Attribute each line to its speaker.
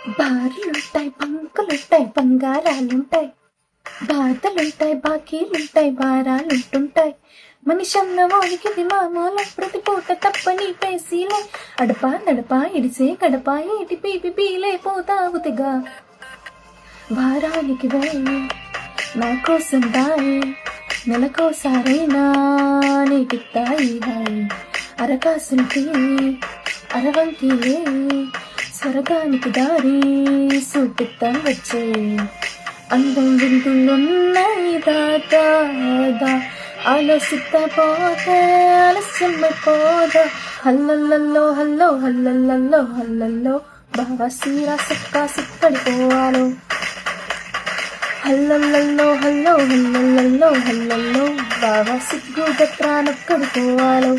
Speaker 1: బారులుంటాయి, బంకులుంటాయి, బంగారాలుంటాయి, బాధలుంటాయి, బాకీలుంటాయి, భారాలుంటుంటాయి. మనిషన్న వాడికిది మామూల, ప్రతి పూట తప్పని పేసీలే. అడపా నడపా ఇడిసే గడప, ఏటి పీపి పీలే పోతావుతిగా. వారానికి వేయి నా కోసం దాయి, నెలకోసారైనా నీకిత్తాయి హాయి. అరకాసుంటి అరవంకి స్వర్గానికి దారి చూపిస్తా వచ్చే. అందం విందులున్నాయి దాదా, ఆలోచిస్తా పోతే ఆలస్యమైపోదా. హల్లల్లో హల్లో హల్లల్లో హల్లల్లో, బాగా సీరా సుక్క సుక్కడిపోవాలో. హల్లల్లో హల్లో హల్లల్లో హల్లల్లో, బాగా సిగ్గు గట్రా నొక్కడిపోవాలో.